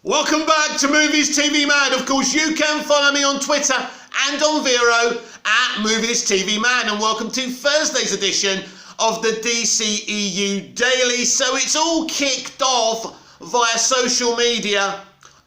Welcome back to Movies TV Mad. Of course, you can follow me on Twitter and on Vero at Movies TV Mad. And welcome to Thursday's edition of the DCEU Daily. So it's all kicked off via social media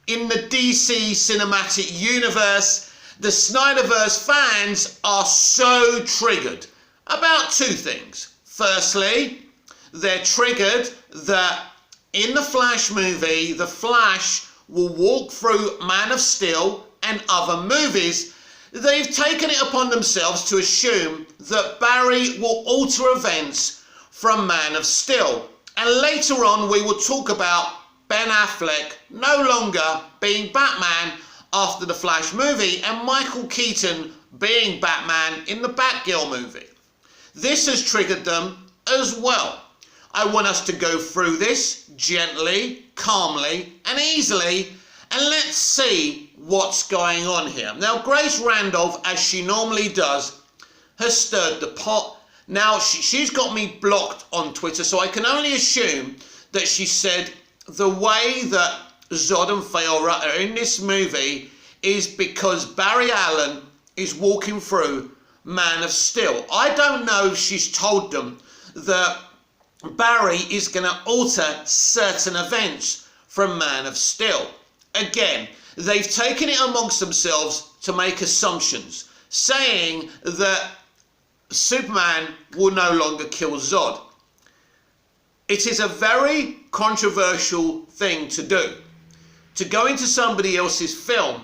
in the DC Cinematic Universe. The Snyderverse fans are so triggered about two things. Firstly, they're triggered that in the Flash movie, the Flash will walk through Man of Steel and other movies. They've taken it upon themselves to assume that Barry will alter events from Man of Steel. And later on, we will talk about Ben Affleck no longer being Batman after the Flash movie and Michael Keaton being Batman in the Batgirl movie. This has triggered them as well. I want us to go through this gently, calmly and easily, and let's see what's going on here. Now, Grace Randolph, as she normally does, has stirred the pot. Now, she's got me blocked on Twitter, so I can only assume that she said the way that Zod and Faora are in this movie is because Barry Allen is walking through Man of Steel. I don't know if she's told them that Barry is going to alter certain events from Man of Steel. Again, they've taken it amongst themselves to make assumptions, saying that Superman will no longer kill Zod. It is a very controversial thing to do, to go into somebody else's film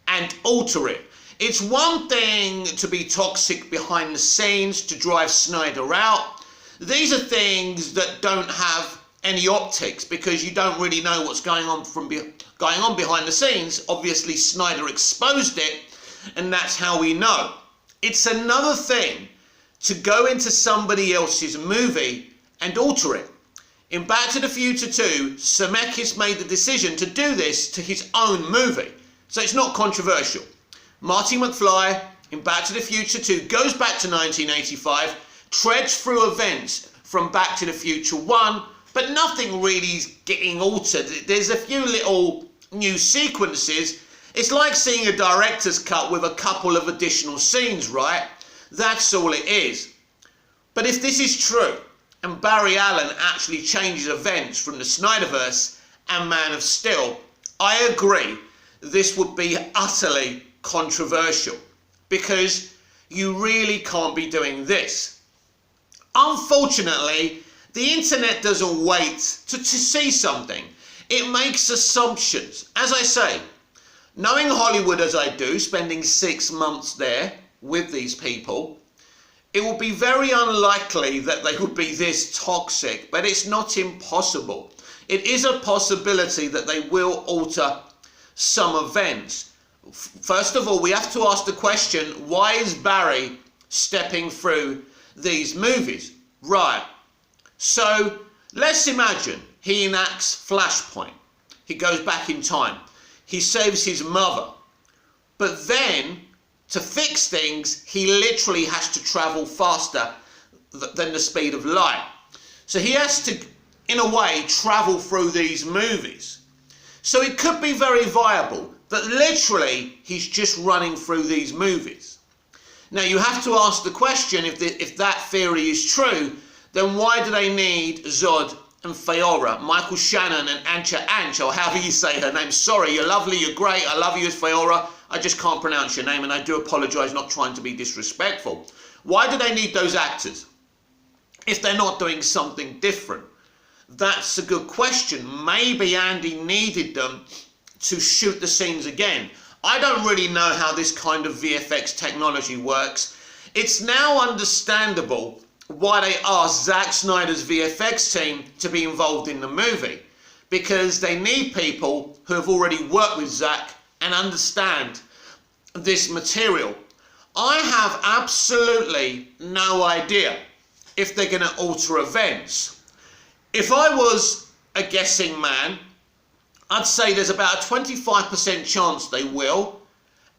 and alter it. It's one thing to be toxic behind the scenes, to drive Snyder out. These are things that don't have any optics because you don't really know what's going on behind the scenes. Obviously, Snyder exposed it, and that's how we know. It's another thing to go into somebody else's movie and alter it. In Back to the Future 2, Zemeckis made the decision to do this to his own movie, so it's not controversial. Marty McFly in Back to the Future 2 goes back to 1985, treads through events from Back to the Future 1, but nothing really is getting altered. There's a few little new sequences. It's like seeing a director's cut with a couple of additional scenes, right? That's all it is. But if this is true, and Barry Allen actually changes events from the Snyderverse and Man of Steel, I agree this would be utterly controversial because you really can't be doing this. Unfortunately, the internet doesn't wait to see something. It makes assumptions. As I say, knowing Hollywood as I do, spending 6 months there with these people, it would be very unlikely that they would be this toxic, but it's not impossible. It is a possibility that they will alter some events. First of all, we have to ask the question, why is Barry stepping through these movies? Right. So let's imagine he enacts Flashpoint. He goes back in time. He saves his mother. But then, to fix things, he literally has to travel faster than the speed of light. So he has to, in a way, travel through these movies. So it could be very viable that literally he's just running through these movies. Now you have to ask the question, if that theory is true, then why do they need Zod and Faora, Michael Shannon and Ancha Anch, or however you say her name? Sorry, you're lovely, you're great, I love you as Faora. I just can't pronounce your name and I do apologise, not trying to be disrespectful. Why do they need those actors if they're not doing something different? That's a good question. Maybe Andy needed them to shoot the scenes again. I don't really know how this kind of VFX technology works. It's now understandable why they asked Zack Snyder's VFX team to be involved in the movie, because they need people who have already worked with Zack and understand this material. I have absolutely no idea if they're going to alter events. If I was a guessing man, I'd say there's about a 25% chance they will,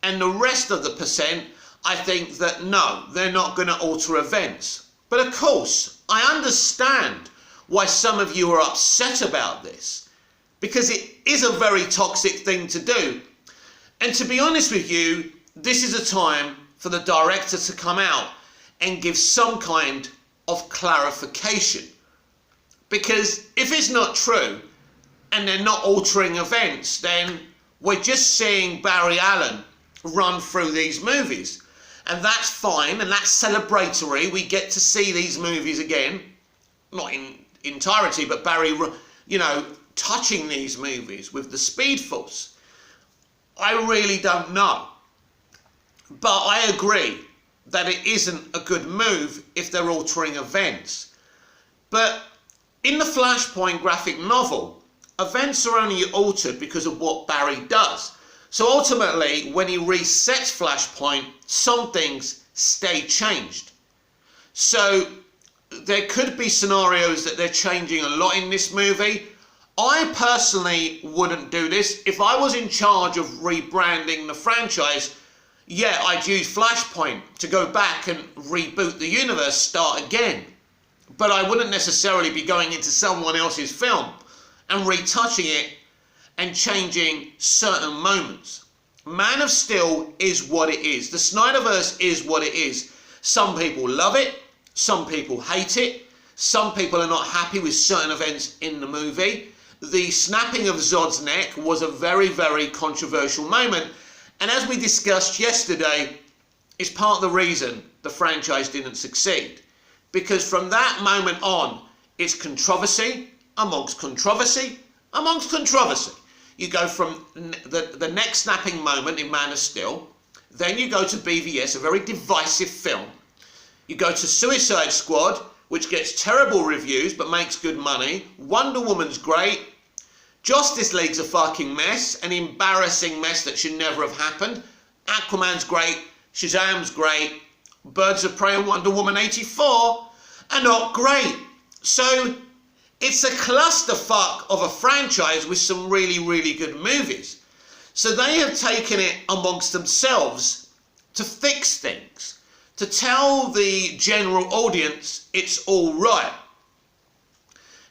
and the rest of the percent, I think that no, they're not going to alter events. But of course, I understand why some of you are upset about this, because it is a very toxic thing to do. And to be honest with you, this is a time for the director to come out and give some kind of clarification. Because if it's not true and they're not altering events, then we're just seeing Barry Allen run through these movies. And that's fine, and that's celebratory. We get to see these movies again, not in entirety, but Barry, you know, touching these movies with the Speed Force. I really don't know. But I agree that it isn't a good move if they're altering events. But in the Flashpoint graphic novel, events are only altered because of what Barry does. So ultimately, when he resets Flashpoint, some things stay changed. So there could be scenarios that they're changing a lot in this movie. I personally wouldn't do this. If I was in charge of rebranding the franchise, yeah, I'd use Flashpoint to go back and reboot the universe, start again. But I wouldn't necessarily be going into someone else's film and retouching it and changing certain moments. Man of Steel is what it is. The Snyderverse is what it is. Some people love it. Some people hate it. Some people are not happy with certain events in the movie. The snapping of Zod's neck was a very, very controversial moment. And as we discussed yesterday, it's part of the reason the franchise didn't succeed. Because from that moment on, it's controversy amongst controversy amongst controversy. You go from the neck snapping moment in Man of Steel, then you go to BVS, a very divisive film. You go to Suicide Squad, which gets terrible reviews but makes good money. Wonder Woman's great. Justice League's a fucking mess, an embarrassing mess that should never have happened. Aquaman's great, Shazam's great, Birds of Prey and Wonder Woman 84 are not great. So it's a clusterfuck of a franchise with some really, really good movies. So they have taken it amongst themselves to fix things, to tell the general audience it's all right.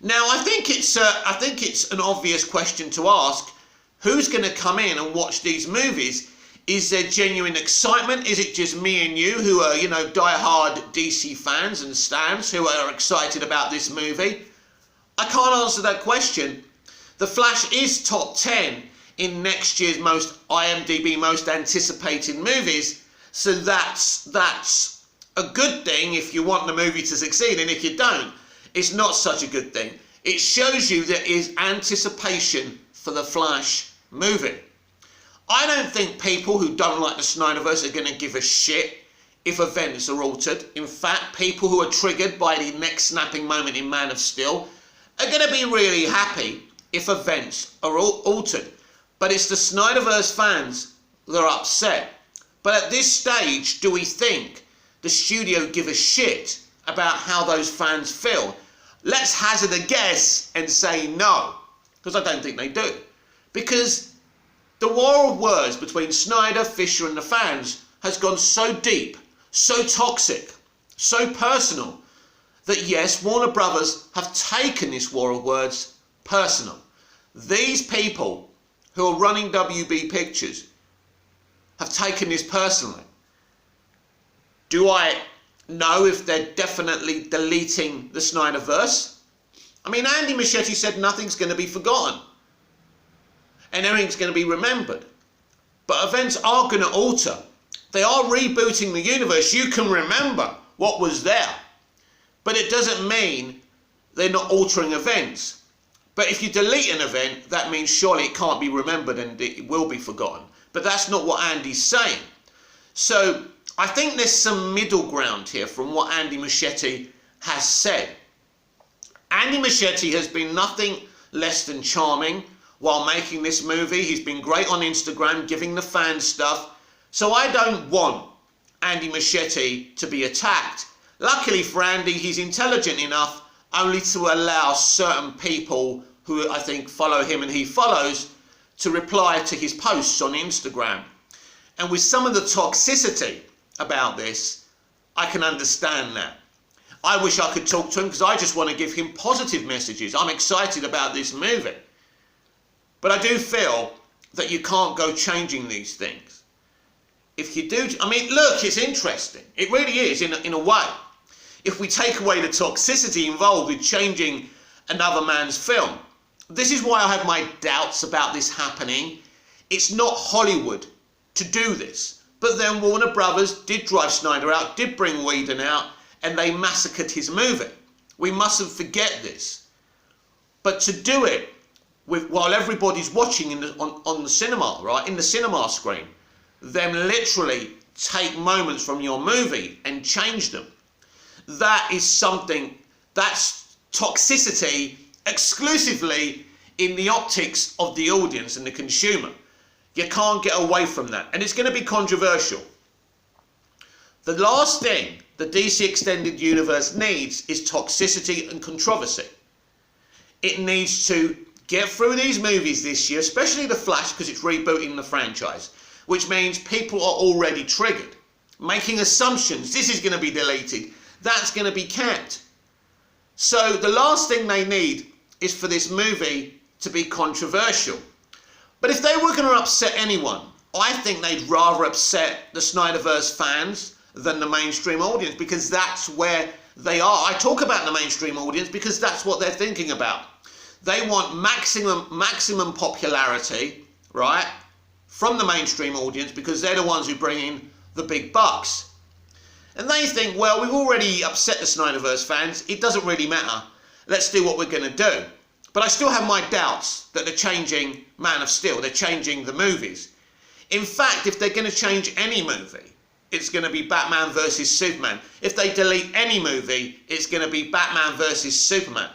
Now, I think it's an obvious question to ask. Who's going to come in and watch these movies? Is there genuine excitement? Is it just me and you who are, you know, die-hard DC fans and stans who are excited about this movie? I can't answer that question. The Flash is top 10 in next year's IMDb most anticipated movies, so that's a good thing if you want the movie to succeed, and if you don't, it's not such a good thing. It shows you there is anticipation for the Flash movie. I don't think people who don't like the Snyderverse are going to give a shit if events are altered. In fact, people who are triggered by the neck snapping moment in Man of Steel are going to be really happy if events are altered. But it's the Snyderverse fans that are upset. But at this stage, do we think the studio give a shit about how those fans feel? Let's hazard a guess and say no, because I don't think they do. Because the war of words between Snyder, Fisher and the fans has gone so deep, so toxic, so personal, that yes, Warner Brothers have taken this war of words personal. These people who are running WB Pictures have taken this personally. Do I know if they're definitely deleting the Snyderverse? I mean, Andy Muschietti said nothing's going to be forgotten and everything's going to be remembered. But events are going to alter. They are rebooting the universe. You can remember what was there. But it doesn't mean they're not altering events. But if you delete an event, that means surely it can't be remembered and it will be forgotten. But that's not what Andy's saying. So I think there's some middle ground here from what Andy Muschietti has said. Andy Muschietti has been nothing less than charming while making this movie. He's been great on Instagram, giving the fans stuff. So I don't want Andy Muschietti to be attacked. Luckily for Andy, he's intelligent enough only to allow certain people who I think follow him and he follows to reply to his posts on Instagram. And with some of the toxicity about this, I can understand that. I wish I could talk to him because I just want to give him positive messages. I'm excited about this movie. But I do feel that you can't go changing these things. If you do, I mean, look, it's interesting. It really is in a way. If we take away the toxicity involved with changing another man's film, this is why I have my doubts about this happening. It's not Hollywood to do this. But then Warner Brothers did drive Snyder out, did bring Whedon out, and they massacred his movie. We mustn't forget this. But to do it while everybody's watching on the cinema, right, in the cinema screen, them literally take moments from your movie and change them, that is something, that's toxicity exclusively in the optics of the audience and the consumer. You can't get away from that, and it's going to be controversial. The last thing the DC Extended Universe needs is toxicity and controversy. It needs to get through these movies this year, especially The Flash, because it's rebooting the franchise, which means people are already triggered, making assumptions. This is going to be deleted, that's going to be kept. So the last thing they need is for this movie to be controversial. But if they were going to upset anyone, I think they'd rather upset the Snyderverse fans than the mainstream audience, because that's where they are. I talk about the mainstream audience because that's what they're thinking about. They want maximum popularity, right, from the mainstream audience, because they're the ones who bring in the big bucks. And they think, well, we've already upset the Snyderverse fans, it doesn't really matter, let's do what we're going to do. But I still have my doubts that they're changing Man of Steel, they're changing the movies. In fact, if they're going to change any movie, it's going to be Batman versus Superman. If they delete any movie, it's going to be Batman versus Superman.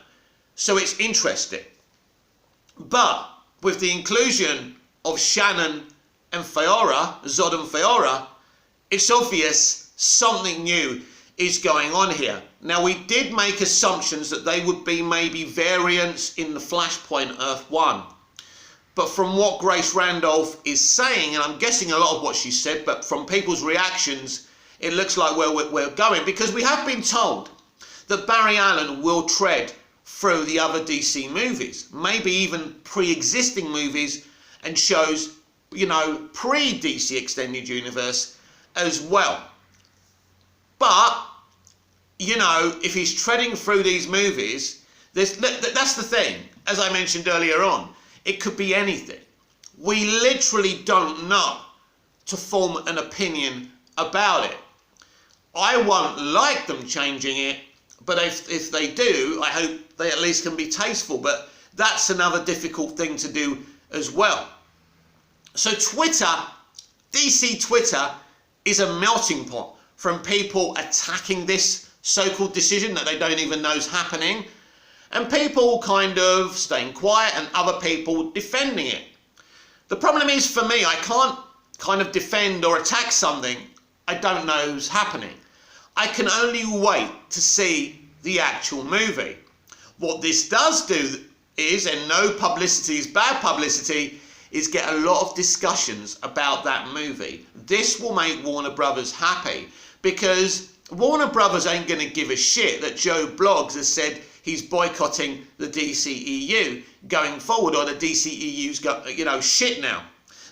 So it's interesting. But with the inclusion of Shannon and Faora, Zod and Faora, it's obvious something new is going on here. Now, we did make assumptions that they would be maybe variants in the Flashpoint Earth 1. But from what Grace Randolph is saying, and I'm guessing a lot of what she said, but from people's reactions, it looks like where we're going. Because we have been told that Barry Allen will tread through the other DC movies, maybe even pre-existing movies and shows, you know, pre-DC Extended Universe as well. But, you know, if he's treading through these movies, that's the thing, as I mentioned earlier on, it could be anything. We literally don't know to form an opinion about it. I won't like them changing it, but if they do, I hope they at least can be tasteful, but that's another difficult thing to do as well. So Twitter, DC Twitter, is a melting pot from people attacking this so-called decision that they don't even know is happening, and people kind of staying quiet and other people defending it. The problem is, for me, I can't kind of defend or attack something I don't know is happening. I can only wait to see the actual movie. What this does do is, and no publicity is bad publicity, is get a lot of discussions about that movie. This will make Warner Brothers happy, because Warner Brothers ain't going to give a shit that Joe Bloggs has said he's boycotting the DCEU going forward, or the DCEU's got, you know, shit now.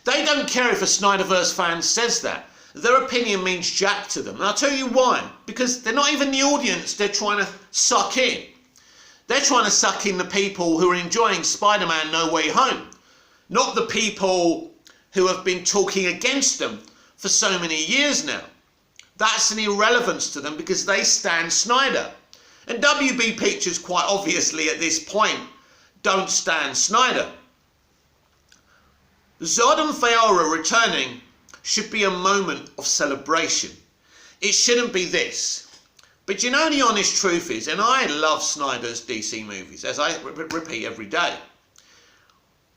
They don't care if a Snyderverse fan says that. Their opinion means jack to them. And I'll tell you why. Because they're not even the audience they're trying to suck in. They're trying to suck in the people who are enjoying Spider-Man No Way Home. Not the people who have been talking against them for so many years now. That's an irrelevance to them because they stand Snyder. And WB Pictures, quite obviously at this point, don't stand Snyder. Zod and Faora returning should be a moment of celebration. It shouldn't be this. But you know, the honest truth is, and I love Snyder's DC movies, as I repeat every day,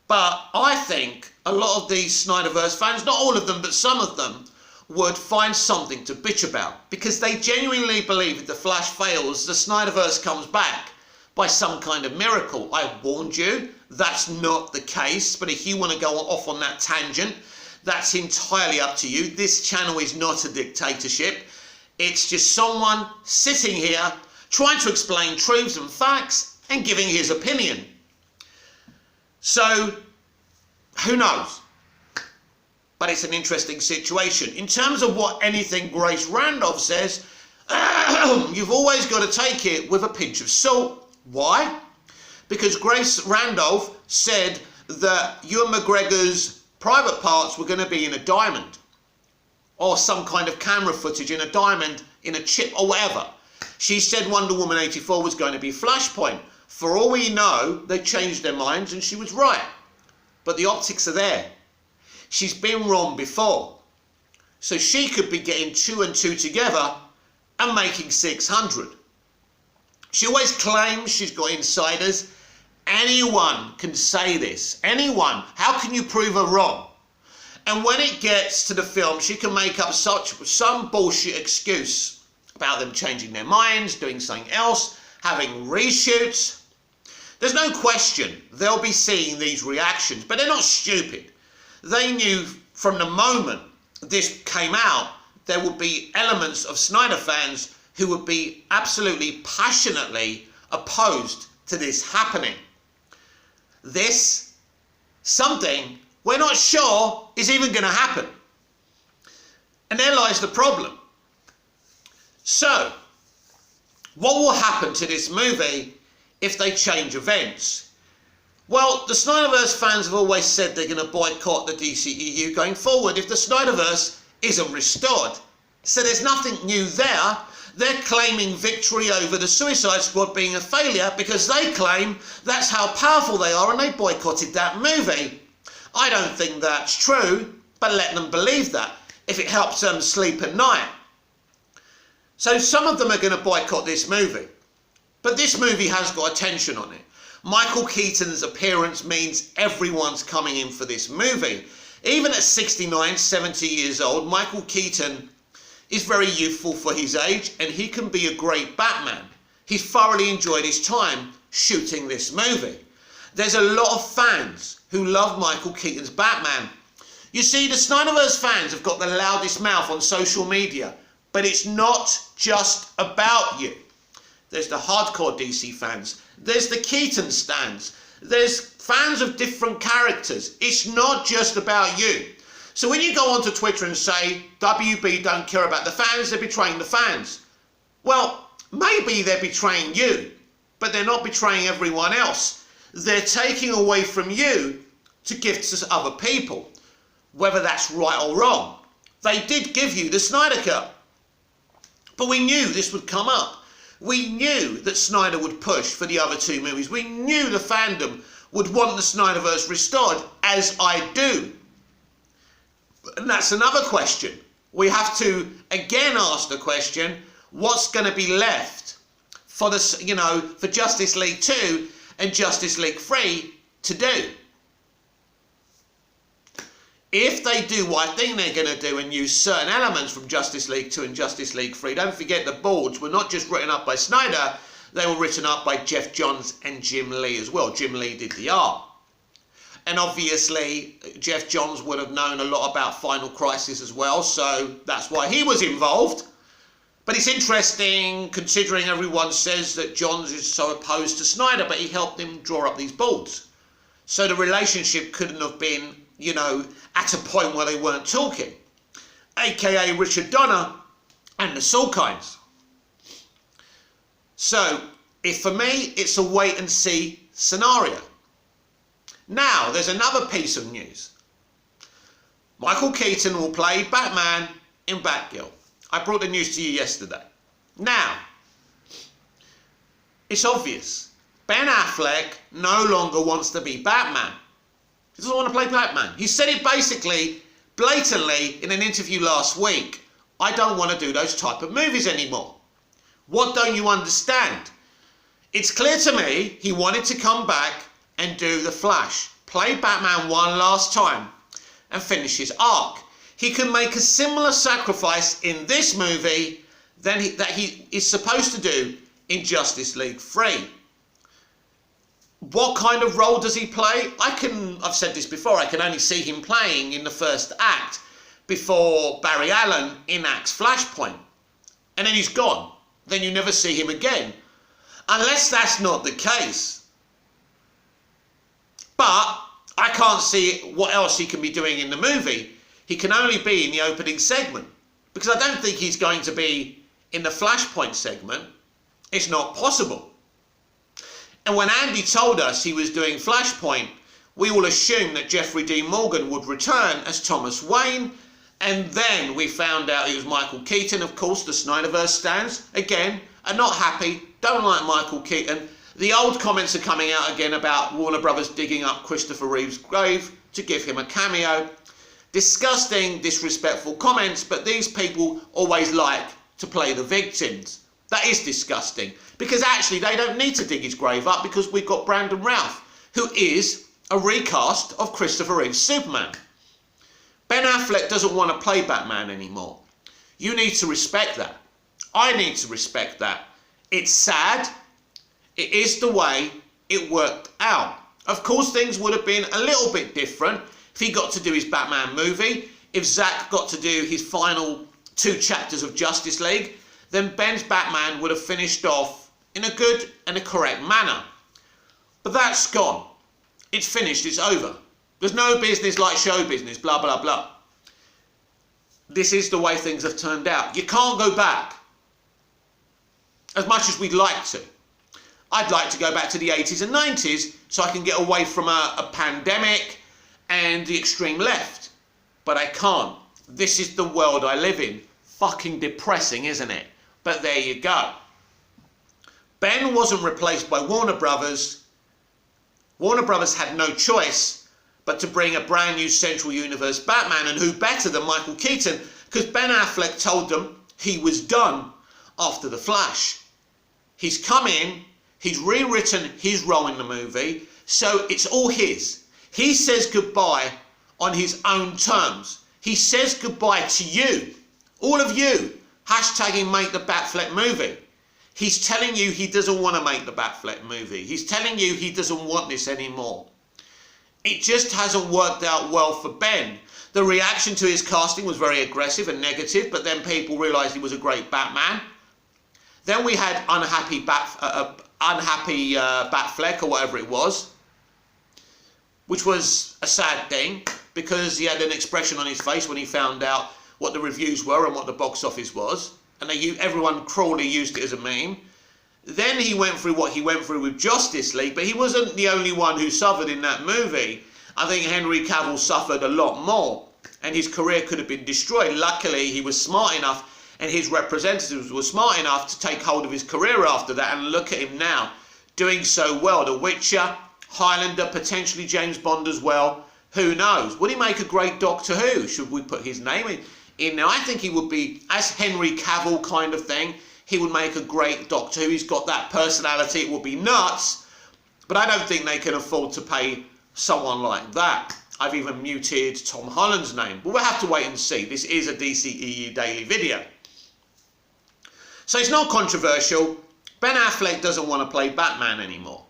but I think a lot of these Snyderverse fans, not all of them, but some of them, would find something to bitch about, because they genuinely believe if The Flash fails, the Snyderverse comes back by some kind of miracle. I warned you, that's not the case, but if you want to go off on that tangent, that's entirely up to you. This channel is not a dictatorship. It's just someone sitting here trying to explain truths and facts and giving his opinion. So Who knows? But it's an interesting situation. In terms of what anything Grace Randolph says, you've always got to take it with a pinch of salt. Why? Because Grace Randolph said that Ewan McGregor's private parts were going to be in a diamond, or some kind of camera footage in a diamond, in a chip or whatever. She said Wonder Woman 84 was going to be Flashpoint. For all we know, they changed their minds and she was right. But the optics are there. She's been wrong before. So she could be getting 2 and 2 together and making 600. She always claims she's got insiders. Anyone can say this. Anyone. How can you prove her wrong? And when it gets to the film, she can make up some bullshit excuse about them changing their minds, doing something else, having reshoots. There's no question they'll be seeing these reactions, but they're not stupid. They knew from the moment this came out, there would be elements of Snyder fans who would be absolutely passionately opposed to this happening. This, something we're not sure is even going to happen. And there lies the problem. So, what will happen to this movie if they change events? Well, the Snyderverse fans have always said they're going to boycott the DCEU going forward if the Snyderverse isn't restored. So there's nothing new there. They're claiming victory over the Suicide Squad being a failure because they claim that's how powerful they are and they boycotted that movie. I don't think that's true, but let them believe that if it helps them sleep at night. So some of them are going to boycott this movie. But this movie has got attention on it. Michael Keaton's appearance means everyone's coming in for this movie. Even at 69, 70 years old, Michael Keaton is very youthful for his age and he can be a great Batman. He's thoroughly enjoyed his time shooting this movie. There's a lot of fans who love Michael Keaton's Batman. You see, the Snyderverse fans have got the loudest mouth on social media, but it's not just about you. There's the hardcore DC fans. There's the Keaton stans. There's fans of different characters. It's not just about you. So when you go onto Twitter and say, WB don't care about the fans, they're betraying the fans. Well, maybe they're betraying you, but they're not betraying everyone else. They're taking away from you to give to other people, whether that's right or wrong. They did give you the Snyder Cut, but we knew this would come up. We knew that Snyder would push for the other two movies. We knew the fandom would want the Snyderverse restored, as I do. And that's another question. We have to again ask the question, what's going to be left for the, for Justice League 2 and Justice League 3 to do? If they do what I think they're going to do and use certain elements from Justice League 2 and Justice League 3, don't forget the boards were not just written up by Snyder, they were written up by Geoff Johns and Jim Lee as well. Jim Lee did the art. And obviously, Geoff Johns would have known a lot about Final Crisis as well, so that's why he was involved. But it's interesting, considering everyone says that Johns is so opposed to Snyder, but he helped him draw up these boards. So the relationship couldn't have been, at a point where they weren't talking. AKA Richard Donner and the Salkinds. So, for me, it's a wait and see scenario. Now, there's another piece of news. Michael Keaton will play Batman in Batgirl. I brought the news to you yesterday. Now, it's obvious. Ben Affleck no longer wants to be Batman. He doesn't want to play Batman. He said it basically, blatantly, in an interview last week. I don't want to do those type of movies anymore. What don't you understand? It's clear to me he wanted to come back and do The Flash, play Batman one last time and finish his arc. He can make a similar sacrifice in this movie that he is supposed to do in Justice League 3. What kind of role does he play? I've said this before, I can only see him playing in the first act before Barry Allen enacts Flashpoint. And then he's gone. Then you never see him again. Unless that's not the case. But I can't see what else he can be doing in the movie. He can only be in the opening segment, because I don't think he's going to be in the Flashpoint segment. It's not possible. And when Andy told us he was doing Flashpoint, we all assumed that Jeffrey Dean Morgan would return as Thomas Wayne, and then we found out it was Michael Keaton. Of course, the Snyderverse stands, again, are not happy, don't like Michael Keaton. The old comments are coming out again about Warner Brothers digging up Christopher Reeve's grave to give him a cameo. Disgusting, disrespectful comments, but these people always like to play the victims. That is disgusting, because actually they don't need to dig his grave up, because we've got Brandon Routh, who is a recast of Christopher Reeve's Superman. Ben Affleck doesn't want to play Batman anymore. You need to respect that. I need to respect that. It's sad. It is the way it worked out. Of course, things would have been a little bit different if he got to do his Batman movie, if Zack got to do his final 2 chapters of Justice League, then Ben's Batman would have finished off in a good and a correct manner. But that's gone. It's finished, it's over. There's no business like show business, blah, blah, blah. This is the way things have turned out. You can't go back, as much as we'd like to. I'd like to go back to the 80s and 90s so I can get away from a pandemic and the extreme left. But I can't. This is the world I live in. Fucking depressing, isn't it? But there you go. Ben wasn't replaced by Warner Brothers. Warner Brothers had no choice but to bring a brand new Central Universe Batman, and who better than Michael Keaton, because Ben Affleck told them he was done after The Flash. He's come in, he's rewritten his role in the movie, so it's all his. He says goodbye on his own terms. He says goodbye to you, all of you, hashtagging Make the Batfleck Movie. He's telling you he doesn't want to make the Batfleck movie. He's telling you he doesn't want this anymore. It just hasn't worked out well for Ben. The reaction to his casting was very aggressive and negative, but then people realised he was a great Batman. Then we had unhappy Batfleck, or whatever it was, which was a sad thing, because he had an expression on his face when he found out what the reviews were and what the box office was, and everyone cruelly used it as a meme. Then he went through what he went through with Justice League, but he wasn't the only one who suffered in that movie. I think Henry Cavill suffered a lot more, and his career could have been destroyed. Luckily, he was smart enough, and his representatives were smart enough to take hold of his career after that, and look at him now, doing so well. The Witcher, Highlander, potentially James Bond as well. Who knows? Would he make a great Doctor Who? Should we put his name in there? I think he would be, as Henry Cavill kind of thing, he would make a great Doctor Who. He's got that personality. It would be nuts, but I don't think they can afford to pay someone like that. I've even muted Tom Holland's name, but we'll have to wait and see. This is a DCEU daily video. So it's not controversial. Ben Affleck doesn't want to play Batman anymore.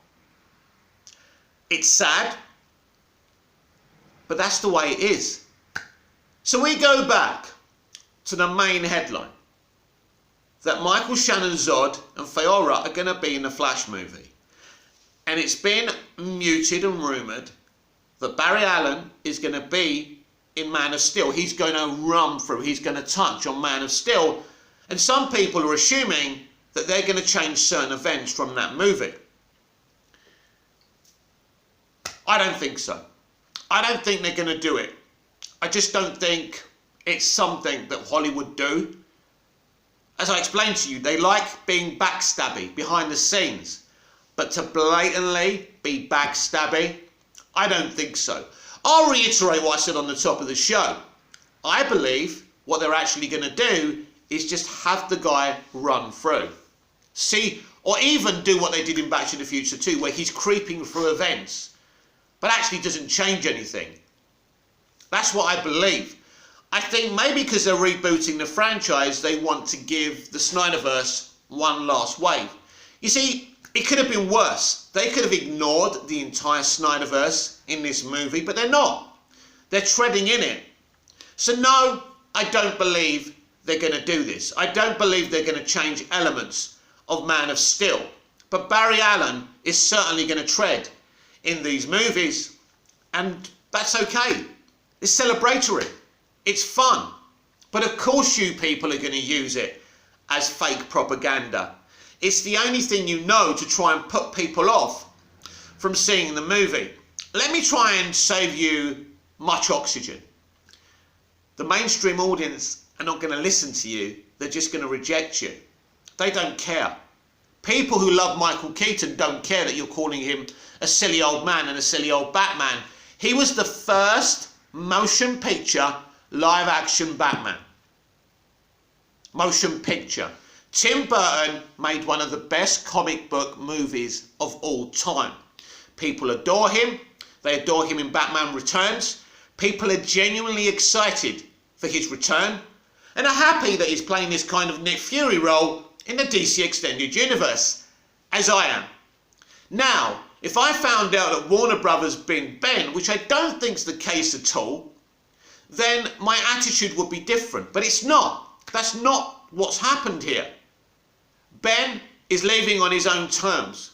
It's sad, but that's the way it is. So we go back to the main headline, that Michael Shannon Zod and Faora are going to be in the Flash movie. And it's been muted and rumoured that Barry Allen is going to be in Man of Steel. He's going to run through, he's going to touch on Man of Steel. And some people are assuming that they're going to change certain events from that movie. I don't think so. I don't think they're going to do it. I just don't think it's something that Hollywood do. As I explained to you, they like being backstabby behind the scenes. But to blatantly be backstabby, I don't think so. I'll reiterate what I said on the top of the show. I believe what they're actually going to do is just have the guy run through. See, or even do what they did in Back to the Future 2, where he's creeping through events, but actually doesn't change anything. That's what I believe. I think maybe because they're rebooting the franchise, they want to give the Snyderverse one last wave. You see, it could have been worse. They could have ignored the entire Snyderverse in this movie, but they're not. They're treading in it. So no, I don't believe they're going to do this. I don't believe they're going to change elements of Man of Steel. But Barry Allen is certainly going to tread in these movies. And that's okay. It's celebratory. It's fun. But of course you people are going to use it as fake propaganda. It's the only thing you know to try and put people off from seeing the movie. Let me try and save you much oxygen. The mainstream audience are not going to listen to you. They're just going to reject you. They don't care. People who love Michael Keaton don't care that you're calling him a silly old man and a silly old Batman. He was the first motion picture live action Batman. Motion picture. Tim Burton made one of the best comic book movies of all time. People adore him. They adore him in Batman Returns. People are genuinely excited for his return and are happy that he's playing this kind of Nick Fury role in the DC Extended Universe, as I am. Now, if I found out that Warner Brothers binned Ben, which I don't think's the case at all, then my attitude would be different. But it's not. That's not what's happened here. Ben is leaving on his own terms.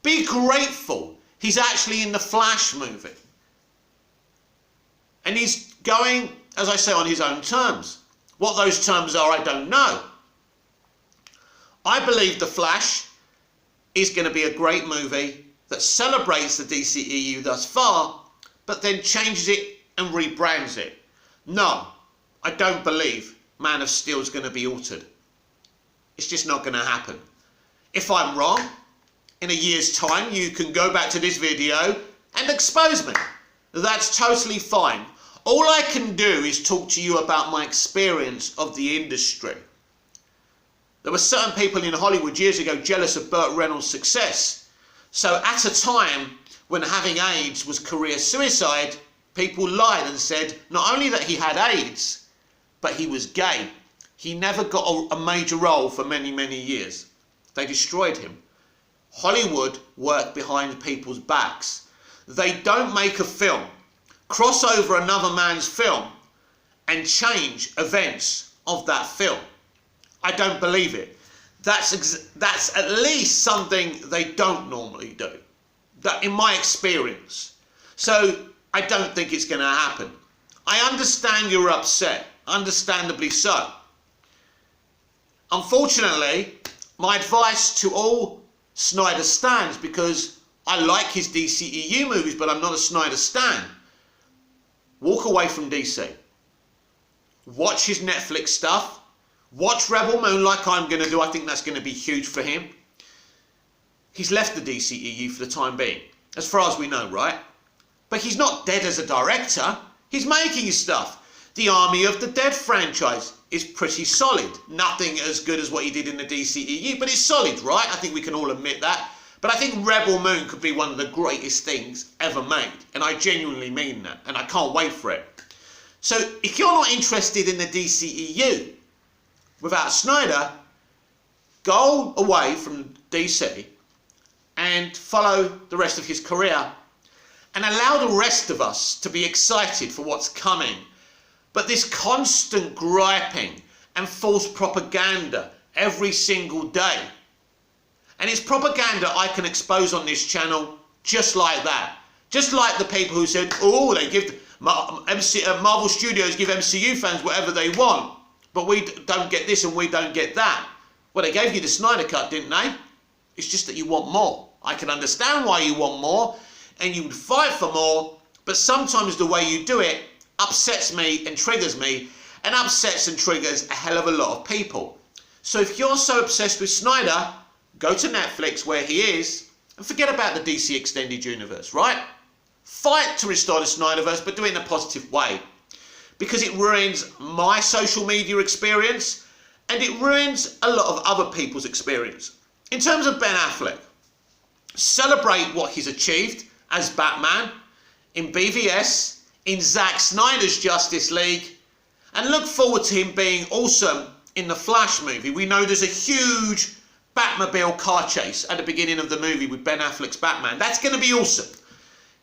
Be grateful he's actually in the Flash movie. And he's going, as I say, on his own terms. What those terms are, I don't know. I believe The Flash is going to be a great movie that celebrates the DCEU thus far, but then changes it and rebrands it. No, I don't believe Man of Steel is going to be altered. It's just not going to happen. If I'm wrong, in a year's time, you can go back to this video and expose me. That's totally fine. All I can do is talk to you about my experience of the industry. There were certain people in Hollywood years ago jealous of Burt Reynolds' success. So at a time when having AIDS was career suicide, people lied and said not only that he had AIDS, but he was gay. He never got a major role for many, many years. They destroyed him. Hollywood worked behind people's backs. They don't make a film, cross over another man's film, and change events of that film. I don't believe it. That's at least something they don't normally do, that in my experience. So I don't think it's going to happen. I understand you're upset, understandably so. Unfortunately, my advice to all Snyder stans, because I like his DCEU movies, but I'm not a Snyder stan, walk away from DC. Watch his Netflix stuff. Watch Rebel Moon like I'm going to do. I think that's going to be huge for him. He's left the DCEU for the time being, as far as we know, right? But he's not dead as a director. He's making his stuff. The Army of the Dead franchise is pretty solid. Nothing as good as what he did in the DCEU, but it's solid, right? I think we can all admit that. But I think Rebel Moon could be one of the greatest things ever made. And I genuinely mean that. And I can't wait for it. So if you're not interested in the DCEU without Snyder, go away from DC and follow the rest of his career and allow the rest of us to be excited for what's coming. But this constant griping and false propaganda every single day, and it's propaganda I can expose on this channel just like that. Just like the people who said, oh, they give Marvel Studios give MCU fans whatever they want, but we don't get this and we don't get that. Well, they gave you the Snyder Cut, didn't they? It's just that you want more. I can understand why you want more, and you would fight for more, but sometimes the way you do it upsets me and triggers me, and upsets and triggers a hell of a lot of people. So if you're so obsessed with Snyder, go to Netflix where he is, and forget about the DC Extended Universe, right? Fight to restore the Snyderverse, but do it in a positive way. Because it ruins my social media experience, and it ruins a lot of other people's experience. In terms of Ben Affleck, celebrate what he's achieved as Batman, in BVS, in Zack Snyder's Justice League, and look forward to him being awesome in the Flash movie. We know there's a huge Batmobile car chase at the beginning of the movie with Ben Affleck's Batman. That's going to be awesome.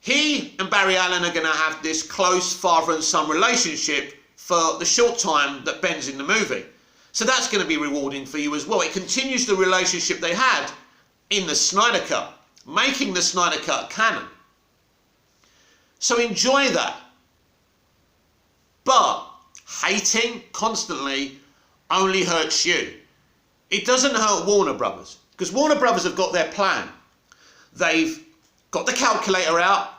He and Barry Allen are going to have this close father and son relationship for the short time that Ben's in the movie. So that's going to be rewarding for you as well. It continues the relationship they had in the Snyder Cut, making the Snyder Cut canon. So enjoy that. But hating constantly only hurts you. It doesn't hurt Warner Brothers, because Warner Brothers have got their plan. They've got the calculator out,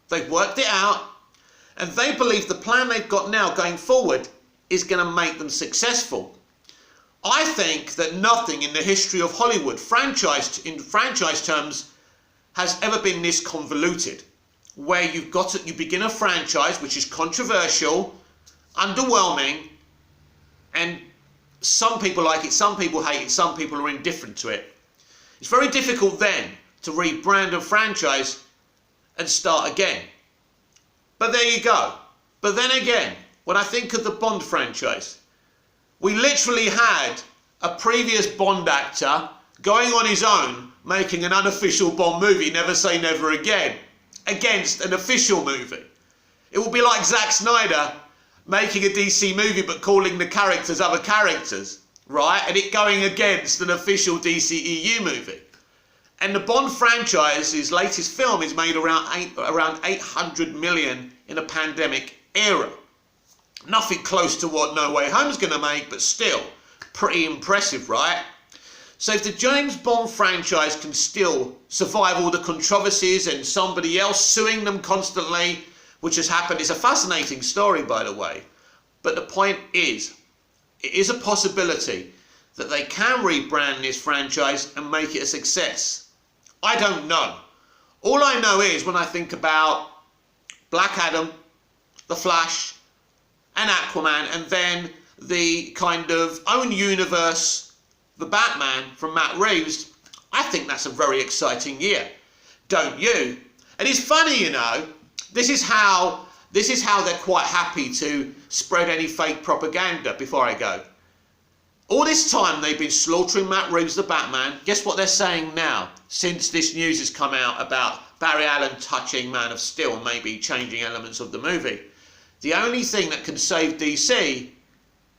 they've worked it out, and they believe the plan they've got now going forward is going to make them successful. I think that nothing in the history of Hollywood, in franchise terms, has ever been this convoluted, where you begin a franchise which is controversial, underwhelming, and some people like it, some people hate it, some people are indifferent to it. It's very difficult then to rebrand a franchise and start again. But there you go. But then again, when I think of the Bond franchise, we literally had a previous Bond actor going on his own, making an unofficial Bond movie, Never Say Never Again, against an official movie. It would be like Zack Snyder making a DC movie but calling the characters other characters, right? And it going against an official DCEU movie. And the Bond franchise's latest film is made around 800 million in a pandemic era. Nothing close to what No Way Home's going to make, but still pretty impressive, right? So if the James Bond franchise can still survive all the controversies and somebody else suing them constantly, which has happened, it's a fascinating story, by the way. But the point is, it is a possibility that they can rebrand this franchise and make it a success. I don't know. All I know is when I think about Black Adam, The Flash, and Aquaman, and then the kind of own universe, the Batman from Matt Reeves, I think that's a very exciting year. Don't you? And it's funny, you know, this is how they're quite happy to spread any fake propaganda. Before I go, all this time they've been slaughtering Matt Reeves, the Batman. Guess what they're saying now, since this news has come out about Barry Allen touching Man of Steel, maybe changing elements of the movie? The only thing that can save DC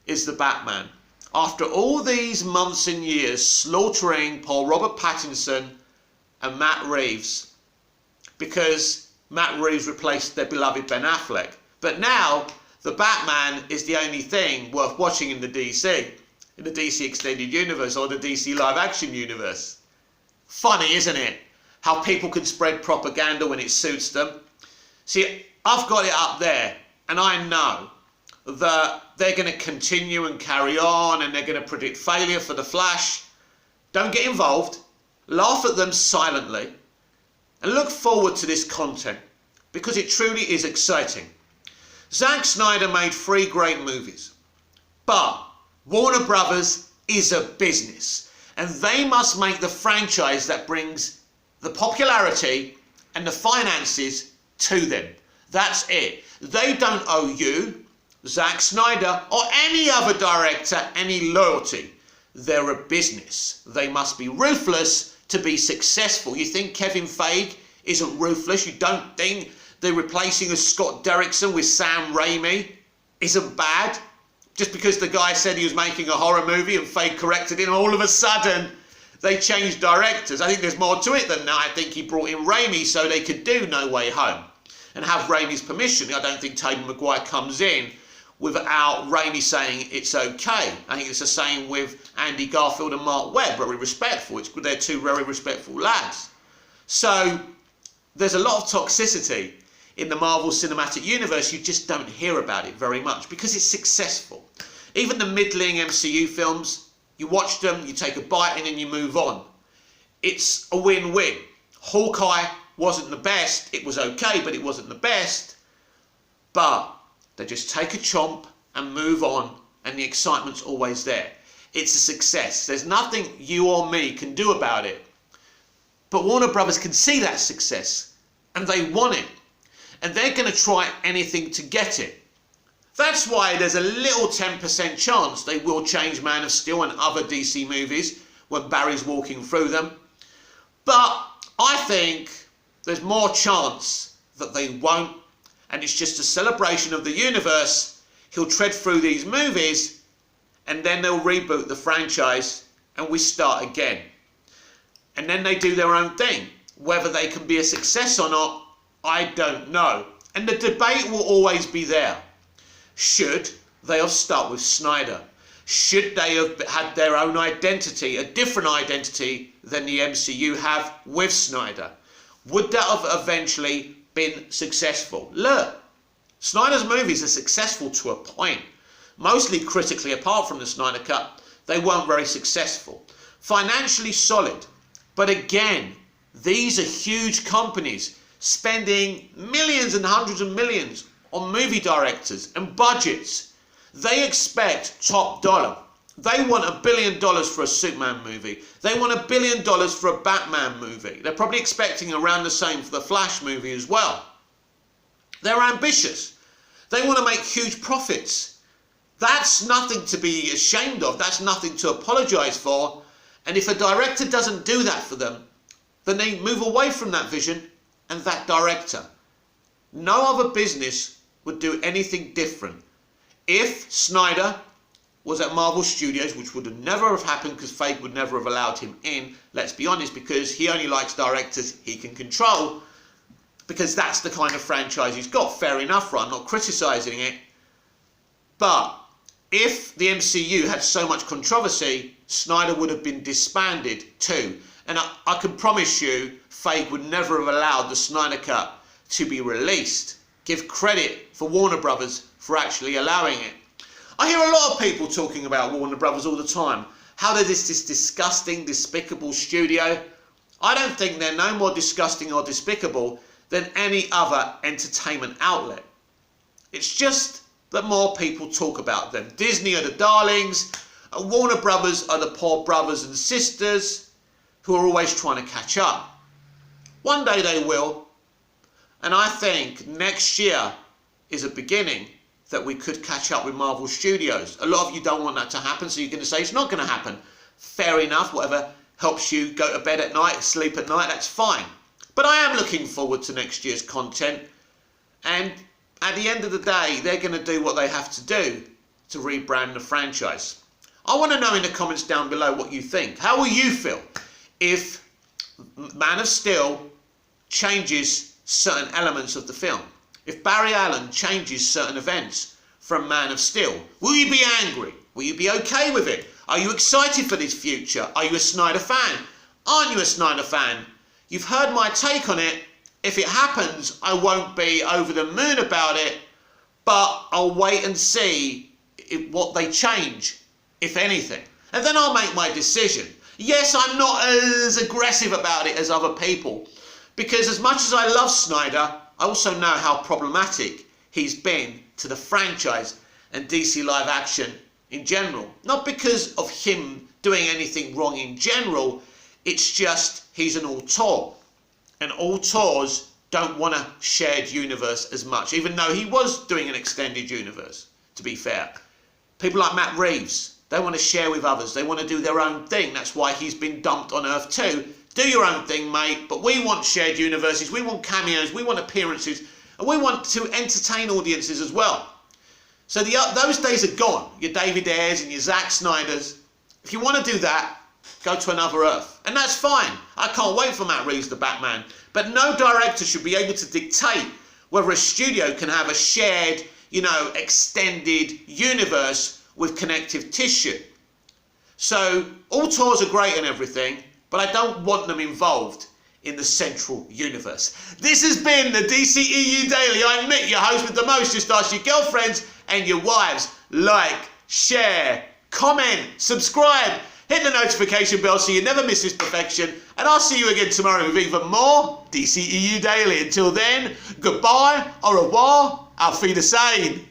is the Batman. After all these months and years slaughtering Paul Robert Pattinson and Matt Reeves, because Matt Reeves replaced their beloved Ben Affleck. But now the Batman is the only thing worth watching in the DC Extended Universe or the DC Live Action Universe. Funny, isn't it? How people can spread propaganda when it suits them. See, I've got it up there, and I know that they're going to continue and carry on, and they're going to predict failure for The Flash. Don't get involved. Laugh at them silently. And look forward to this content, because it truly is exciting. Zack Snyder made 3 great movies, but Warner Brothers is a business, and they must make the franchise that brings the popularity and the finances to them. That's it. They don't owe you, Zack Snyder, or any other director any loyalty. They're a business. They must be ruthless to be successful. You think Kevin Feige isn't ruthless? You don't think the replacing of Scott Derrickson with Sam Raimi isn't bad? Just because the guy said he was making a horror movie and Feige corrected him, all of a sudden they changed directors. I think there's more to it than that. I think he brought in Raimi so they could do No Way Home and have Raimi's permission. I don't think Tobey Maguire comes in without Raimi saying it's okay. I think it's the same with Andy Garfield and Mark Webb, very respectful. They're 2 very respectful lads. So there's a lot of toxicity in the Marvel Cinematic Universe. You just don't hear about it very much because it's successful. Even the middling MCU films, you watch them, you take a bite and then you move on. It's a win-win. Hawkeye wasn't the best. It was okay, but it wasn't the best. But they just take a chomp and move on, and the excitement's always there. It's a success. There's nothing you or me can do about it. But Warner Brothers can see that success, and they want it. And they're going to try anything to get it. That's why there's a little 10% chance they will change Man of Steel and other DC movies when Barry's walking through them. But I think there's more chance that they won't. And it's just a celebration of the universe. He'll tread through these movies and then they'll reboot the franchise and we start again. And then they do their own thing. Whether they can be a success or not, I don't know. And the debate will always be there. Should they have stuck with Snyder? Should they have had their own identity, a different identity than the MCU have with Snyder? Would that have eventually been successful? Look, Snyder's movies are successful to a point. Mostly critically, apart from the Snyder Cut, they weren't very successful. Financially solid. But again, these are huge companies spending millions and hundreds of millions on movie directors and budgets. They expect top dollar. They want $1 billion for a Superman movie. They want $1 billion for a Batman movie. They're probably expecting around the same for the Flash movie as well. They're ambitious. They want to make huge profits. That's nothing to be ashamed of. That's nothing to apologize for. And if a director doesn't do that for them, then they move away from that vision and that director. No other business would do anything different. If Snyder was at Marvel Studios, which would have never have happened because Feige would never have allowed him in, let's be honest, because he only likes directors he can control, because that's the kind of franchise he's got. Fair enough, right? I'm not criticising it. But if the MCU had so much controversy, Snyder would have been disbanded too. And I can promise you, Feige would never have allowed the Snyder Cut to be released. Give credit for Warner Brothers for actually allowing it. I hear a lot of people talking about Warner Brothers all the time. How they're this disgusting, despicable studio. I don't think they're no more disgusting or despicable than any other entertainment outlet. It's just that more people talk about them. Disney are the darlings, and Warner Brothers are the poor brothers and sisters who are always trying to catch up. One day they will, and I think next year is a beginning that we could catch up with Marvel Studios. A lot of you don't want that to happen, so you're going to say it's not going to happen. Fair enough, whatever helps you go to bed at night, sleep at night, that's fine. But I am looking forward to next year's content, and at the end of the day, they're going to do what they have to do to rebrand the franchise. I want to know in the comments down below what you think. How will you feel if Man of Steel changes certain elements of the film? If Barry Allen changes certain events from Man of Steel, will you be angry? Will you be okay with it? Are you excited for this future? Are you a Snyder fan? Aren't you a Snyder fan? You've heard my take on it. If it happens, I won't be over the moon about it, but I'll wait and see what they change, if anything. And then I'll make my decision. Yes, I'm not as aggressive about it as other people, because as much as I love Snyder, I also know how problematic he's been to the franchise and DC live action in general. Not because of him doing anything wrong in general, it's just he's an auteur. And auteurs don't want a shared universe as much, even though he was doing an extended universe, to be fair. People like Matt Reeves, they want to share with others. They want to do their own thing. That's why he's been dumped on Earth too. Do your own thing, mate, but we want shared universes, we want cameos, we want appearances, and we want to entertain audiences as well. So those days are gone, your David Ayers and your Zack Snyders. If you want to do that, go to another Earth. And that's fine. I can't wait for Matt Reeves, the Batman. But no director should be able to dictate whether a studio can have a shared, extended universe with connective tissue. So auteurs are great and everything, but I don't want them involved in the central universe. This has been the DCEU Daily. I'm Mick, your host with the most. Just ask your girlfriends and your wives. Like, share, comment, subscribe, hit the notification bell so you never miss this perfection. And I'll see you again tomorrow with even more DCEU Daily. Until then, goodbye, au revoir, auf Wiedersehen.